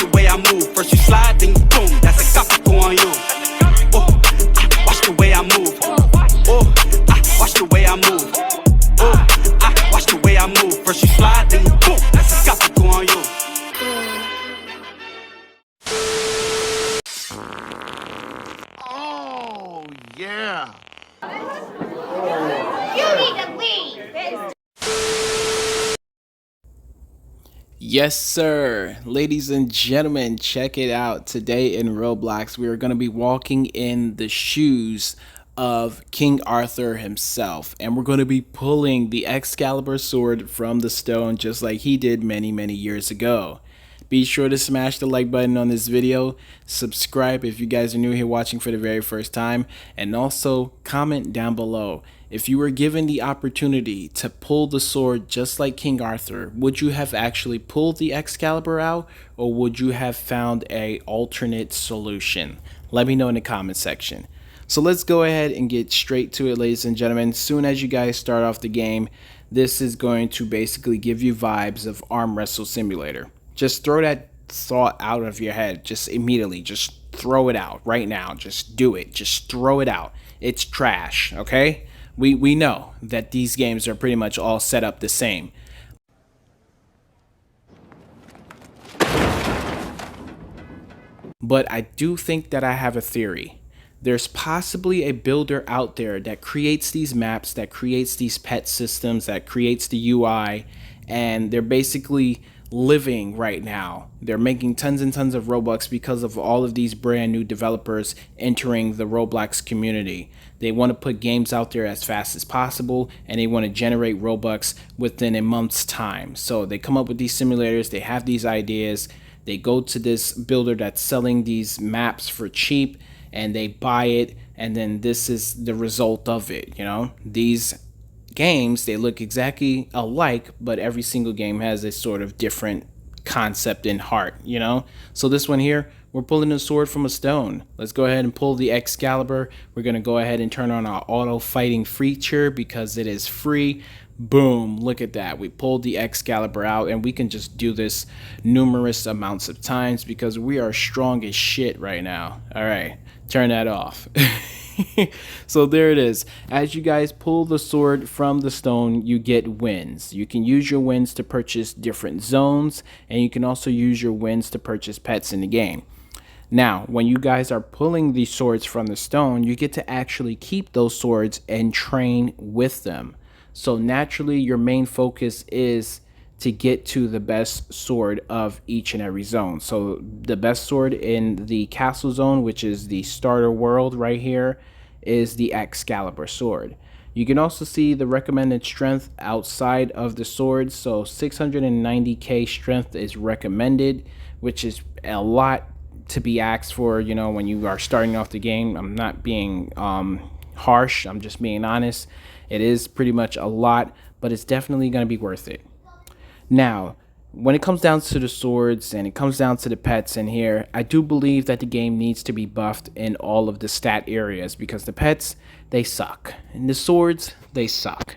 the way I move. First you slide, then you boom. That's a capital on you. Oh, watch the way I move. Oh, watch the way I move. Oh, watch the way I move. First you slide, then you boom. That's a capital on you. Oh, yeah. You need to leave. Yes, sir. Ladies and gentlemen, check it out. Today in Roblox, we are going to be walking in the shoes of King Arthur himself, and we're going to be pulling the Excalibur sword from the stone just like he did many, many years ago. Be sure to smash the like button on this video, subscribe if you guys are new here watching for the very first time, and also comment down below. If you were given the opportunity to pull the sword just like King Arthur, would you have actually pulled the Excalibur out, or would you have found an alternate solution? Let me know in the comment section. So let's go ahead and get straight to it, ladies and gentlemen. Soon as you guys start off the game, this is going to basically give you vibes of Arm Wrestle Simulator. Just throw that thought out of your head just immediately. Just throw it out right now. Just do it. Just throw it out. It's trash, okay? We know that these games are pretty much all set up the same. But I do think that I have a theory. There's possibly a builder out there that creates these maps, that creates these pet systems, that creates the UI, and they're basically living right now. They're making tons and tons of Robux because of all of these brand new developers entering the Roblox community. They want to put games out there as fast as possible, and they want to generate Robux within a month's time. So they come up with these simulators, they have these ideas, they go to this builder that's selling these maps for cheap, and they buy it, and then this is the result of it. You know, these games, they look exactly alike, but every single game has a sort of different concept in heart, you know? So this one here, we're pulling a sword from a stone. Let's go ahead and pull the Excalibur. We're going to go ahead and turn on our auto fighting feature because it is free. Boom, look at that. We pulled the Excalibur out, and we can just do this numerous amounts of times because we are strong as shit right now. All right, turn that off. So there it is. As you guys pull the sword from the stone, you get wins. You can use your wins to purchase different zones, and you can also use your wins to purchase pets in the game. Now, when you guys are pulling these swords from the stone, you get to actually keep those swords and train with them. So naturally, your main focus is to get to the best sword of each and every zone. So the best sword in the castle zone, which is the starter world right here, is the Excalibur sword. You can also see the recommended strength outside of the sword. So 690k strength is recommended, which is a lot to be asked for, you know, when you are starting off the game. I'm not being harsh, I'm just being honest. It is pretty much a lot, but it's definitely going to be worth it. Now, when it comes down to the swords and it comes down to the pets in here, I do believe that the game needs to be buffed in all of the stat areas because the pets, they suck. And the swords, they suck.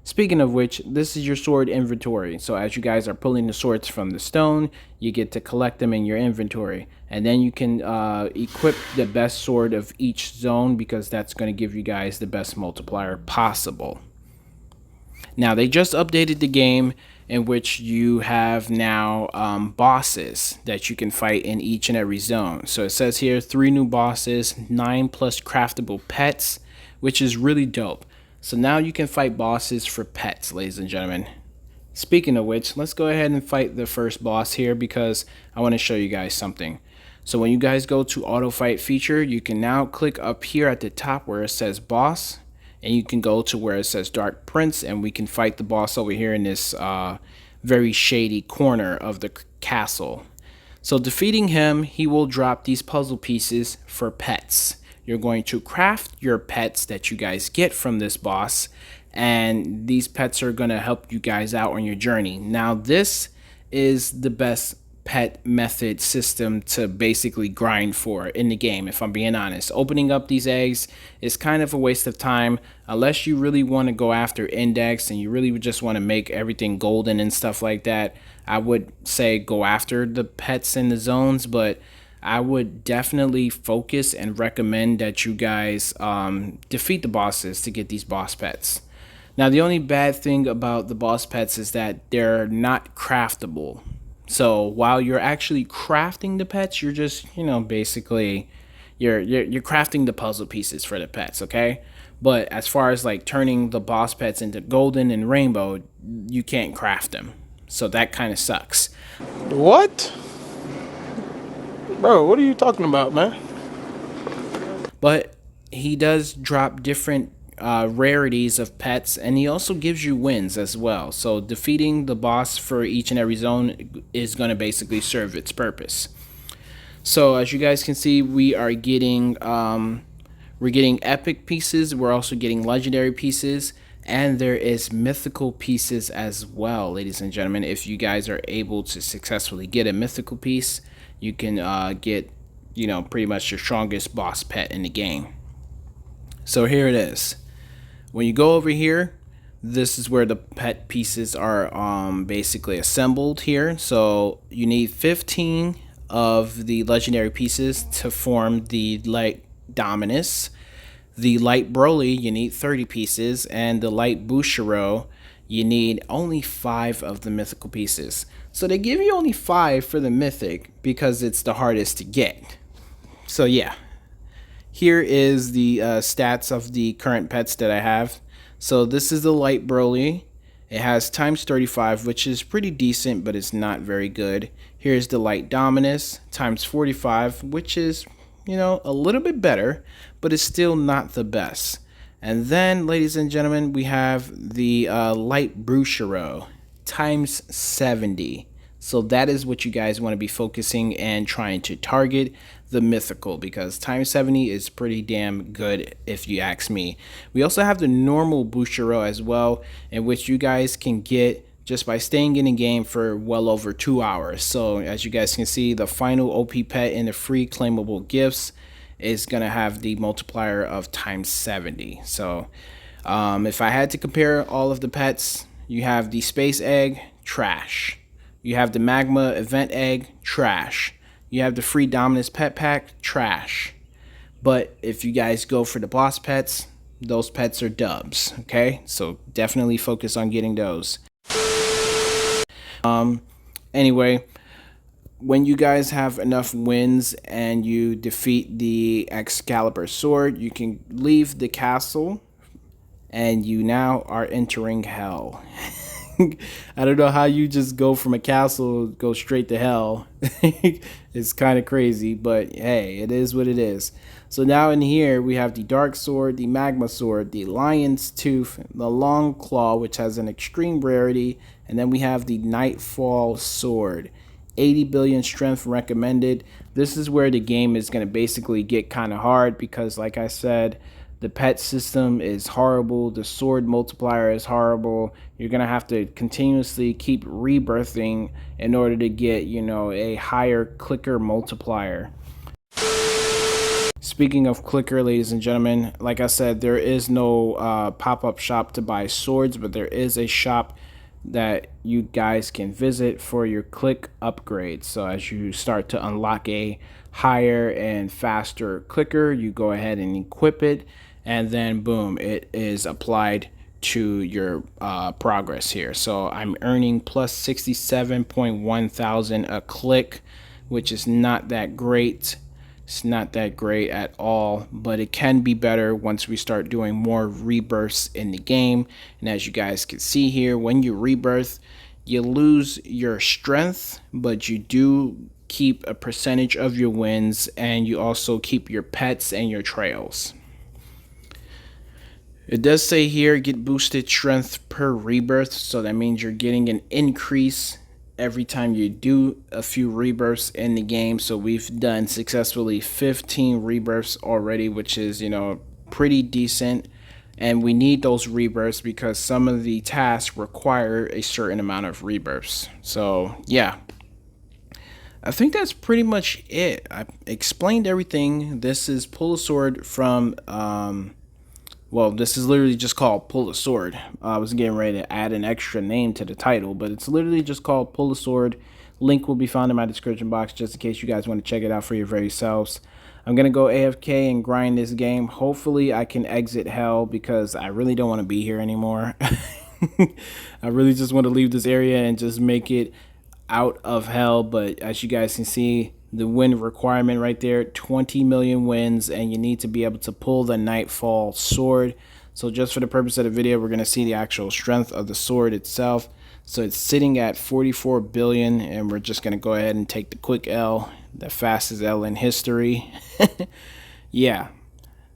Speaking of which, this is your sword inventory. So as you guys are pulling the swords from the stone, you get to collect them in your inventory. And then you can equip the best sword of each zone because that's going to give you guys the best multiplier possible. Now, they just updated the game in which you have now bosses that you can fight in each and every zone. So it says here 3 new bosses, 9 plus craftable pets, which is really dope. So now you can fight bosses for pets, ladies and gentlemen. Speaking of which, let's go ahead and fight the first boss here because I want to show you guys something. So when you guys go to auto fight feature, you can now click up here at the top where it says boss, and you can go to where it says Dark Prince, and we can fight the boss over here in this very shady corner of the castle. So defeating him, he will drop these puzzle pieces for pets. You're going to craft your pets that you guys get from this boss, and these pets are going to help you guys out on your journey. Now, this is the best pet method system to basically grind for in the game, if I'm being honest. Opening up these eggs is kind of a waste of time unless you really want to go after index and you really just want to make everything golden and stuff like that. I would say go after the pets in the zones, but I would definitely focus and recommend that you guys defeat the bosses to get these boss pets. Now, the only bad thing about the boss pets is that they're not craftable. So while you're actually crafting the pets, you're just, basically you're crafting the puzzle pieces for the pets, okay? But as far as like turning the boss pets into golden and rainbow, you can't craft them. So that kind of sucks. What? Bro, what are you talking about, man? But he does drop different rarities of pets, and he also gives you wins as well. So defeating the boss for each and every zone is going to basically serve its purpose. So as you guys can see, we are getting we're getting epic pieces. We're also getting legendary pieces, and there is mythical pieces as well, ladies and gentlemen. If you guys are able to successfully get a mythical piece, you can get, pretty much your strongest boss pet in the game. So here it is. When you go over here, this is where the pet pieces are basically assembled here. So you need 15 of the legendary pieces to form the light Dominus. The light Broly, you need 30 pieces, and the light Bushiro, you need only 5 of the mythical pieces. So they give you only 5 for the mythic because it's the hardest to get. So yeah, here is the stats of the current pets that I have. So this is the light Broly. It has times 35, which is pretty decent, but it's not very good. Here's the light Dominus, times 45, which is, a little bit better, but it's still not the best. And then, ladies and gentlemen, we have the light Bushiro, times 70. So that is what you guys want to be focusing and trying to target, the mythical, because times 70 is pretty damn good if you ask me. We also have the normal Bushiro as well, in which you guys can get just by staying in the game for well over 2 hours. So as you guys can see, the final OP pet in the free claimable gifts is going to have the multiplier of times 70. So if I had to compare all of the pets, you have the space egg, trash. You have the magma event egg, trash. You have the free Dominus pet pack, trash. But if you guys go for the boss pets, those pets are dubs, okay? So definitely focus on getting those. Anyway, when you guys have enough wins and you defeat the Excalibur sword, you can leave the castle and you now are entering hell. I don't know how you just go from a castle, go straight to hell. It's kind of crazy, but hey, it is what it is. So now in here, we have the Dark Sword, the Magma Sword, the Lion's Tooth, the Long Claw, which has an extreme rarity, and then we have the Nightfall Sword. 80 billion strength recommended. This is where the game is going to basically get kind of hard because, like I said, the pet system is horrible. The sword multiplier is horrible. You're going to have to continuously keep rebirthing in order to get, a higher clicker multiplier. Speaking of clicker, ladies and gentlemen, like I said, there is no pop-up shop to buy swords, but there is a shop that you guys can visit for your click upgrades. So as you start to unlock a higher and faster clicker, you go ahead and equip it, and then boom, it is applied to your progress here. So I'm earning plus 67.1 thousand a click, which is not that great. It's not that great at all, but it can be better once we start doing more rebirths in the game. And as you guys can see here, when you rebirth, you lose your strength, but you do keep a percentage of your wins, and you also keep your pets and your trails. It does say here, get boosted strength per rebirth, so that means you're getting an increase every time you do a few rebirths in the game. So we've done successfully 15 rebirths already, which is, pretty decent. And we need those rebirths because some of the tasks require a certain amount of rebirths. So yeah. I think that's pretty much it. I explained everything. This is Pull a Sword from, well, this is literally just called Pull a Sword. I was getting ready to add an extra name to the title, but it's literally just called Pull a Sword. Link will be found in my description box just in case you guys want to check it out for your very selves. I'm going to go AFK and grind this game. Hopefully I can exit hell because I really don't want to be here anymore. I really just want to leave this area and just make it out of hell. But as you guys can see, the win requirement right there, 20 million wins, and you need to be able to pull the Nightfall sword. So just for the purpose of the video, we're going to see the actual strength of the sword itself. So it's sitting at 44 billion, and we're just going to go ahead and take the quick L, the fastest L in history. Yeah,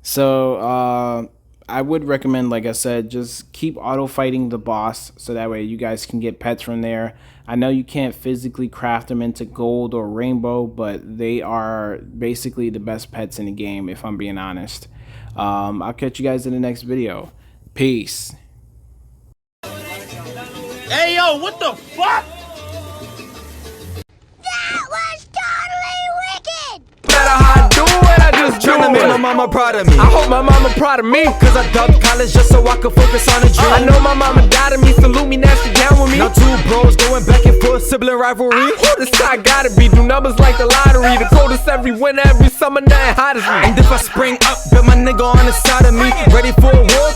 so I would recommend, like I said, just keep auto fighting the boss so that way you guys can get pets from there. I know you can't physically craft them into gold or rainbow, but they are basically the best pets in the game, if I'm being honest. I'll catch you guys in the next video. Peace. Hey, yo, what the fuck? That was totally wicked! Matter how I do it, I just trying to make my mama proud of me. I hope my mama proud of me, cause I dubbed college just so I could focus on the dream. I know my mama died of me, salute me, nasty down with me. Now two bros going back and forth, sibling rivalry. This guy gotta be, do numbers like the lottery. The coldest every winter, every summer, nothing hot as me. And if I spring up, bet my nigga on the side of me, ready for a war.